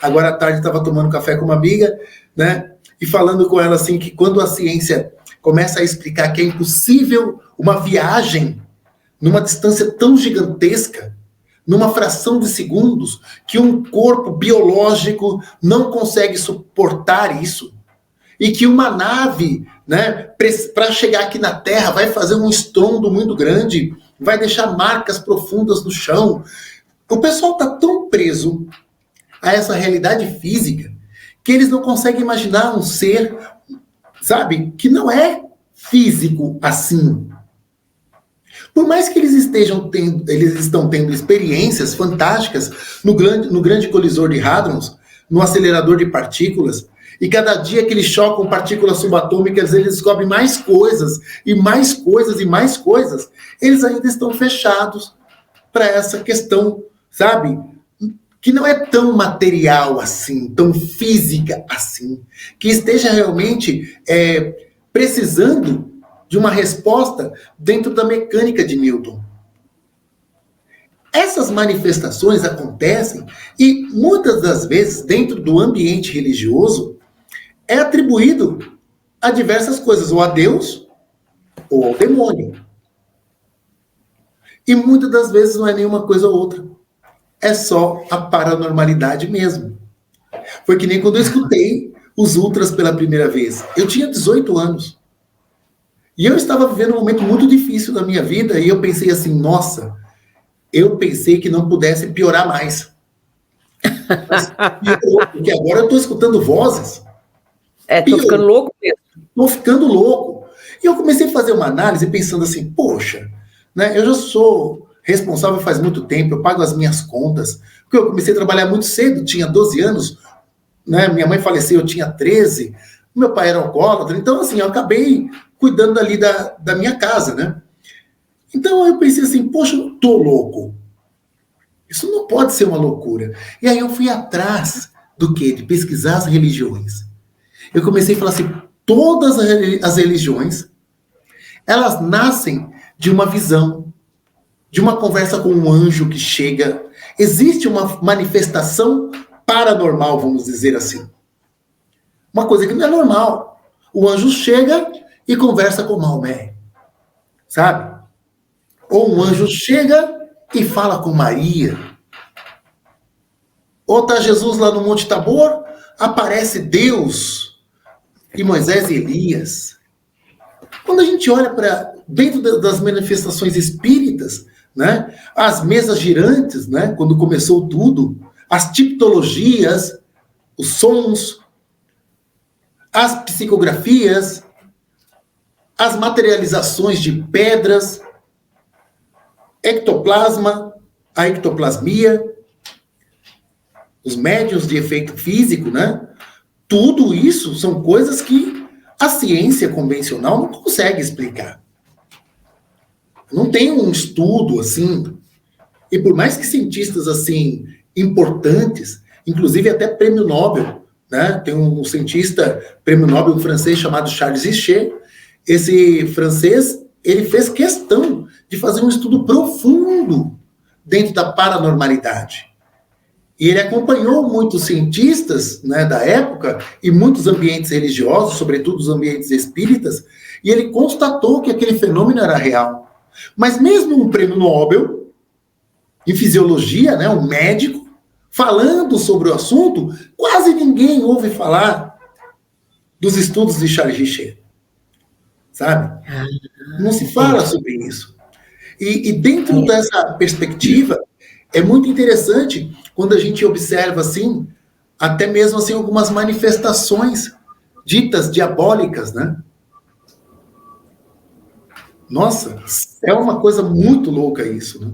Agora à tarde estava tomando café com uma amiga, né? E falando com ela assim que quando a ciência começa a explicar que é impossível uma viagem numa distância tão gigantesca, numa fração de segundos, que um corpo biológico não consegue suportar isso, e que uma nave, né, para chegar aqui na Terra, vai fazer um estrondo muito grande, vai deixar marcas profundas no chão. O pessoal está tão preso a essa realidade física que eles não conseguem imaginar um ser, sabe, que não é físico assim. Por mais que eles estão tendo experiências fantásticas no grande colisor de hadrons, no acelerador de partículas, e cada dia que eles chocam partículas subatômicas, eles descobrem mais coisas, e mais coisas, e mais coisas, eles ainda estão fechados para essa questão, sabe, que não é tão material assim, tão física assim, que esteja realmente precisando de uma resposta dentro da mecânica de Newton. Essas manifestações acontecem e muitas das vezes dentro do ambiente religioso é atribuído a diversas coisas, ou a Deus ou ao demônio. E muitas das vezes não é nenhuma coisa ou outra. É só a paranormalidade mesmo. Foi que nem quando eu escutei os ultras pela primeira vez. Eu tinha 18 anos. E eu estava vivendo um momento muito difícil da minha vida e eu pensei assim, nossa, eu pensei que não pudesse piorar mais. Mas piorou, porque agora eu estou escutando vozes. Tô ficando louco mesmo. Estou ficando louco. E eu comecei a fazer uma análise pensando assim, poxa, né, eu já sou responsável faz muito tempo, eu pago as minhas contas, porque eu comecei a trabalhar muito cedo, tinha 12 anos, né, minha mãe faleceu, eu tinha 13, meu pai era alcoólatra, então assim, eu acabei cuidando ali da minha casa, né? Então eu pensei assim, poxa, eu tô louco. Isso não pode ser uma loucura. E aí eu fui atrás do quê? De pesquisar as religiões. Eu comecei a falar assim, todas as religiões, elas nascem de uma visão, de uma conversa com um anjo que chega. Existe uma manifestação paranormal, vamos dizer assim. Uma coisa que não é normal. O anjo chega e conversa com Maomé, sabe? Ou um anjo chega e fala com Maria. Ou está Jesus lá no Monte Tabor, aparece Deus e Moisés e Elias. Quando a gente olha para dentro das manifestações espíritas, né, as mesas girantes, né, quando começou tudo, as tipologias, os sons, as psicografias, as materializações de pedras, ectoplasma, a ectoplasmia, os médiuns de efeito físico, né? Tudo isso são coisas que a ciência convencional não consegue explicar. Não tem um estudo assim, e por mais que cientistas assim importantes, inclusive até prêmio Nobel, né? Tem um cientista prêmio Nobel um francês chamado Charles Richer. Esse francês, ele fez questão de fazer um estudo profundo dentro da paranormalidade. E ele acompanhou muitos cientistas, né, da época e muitos ambientes religiosos, sobretudo os ambientes espíritas, e ele constatou que aquele fenômeno era real. Mas mesmo um prêmio Nobel em fisiologia, né, um médico, falando sobre o assunto, quase ninguém ouve falar dos estudos de Charles Richer. Sabe? Não se fala sobre isso. E dentro dessa perspectiva, é muito interessante quando a gente observa, assim, até mesmo assim, algumas manifestações ditas diabólicas, né? Nossa, é uma coisa muito louca isso, né?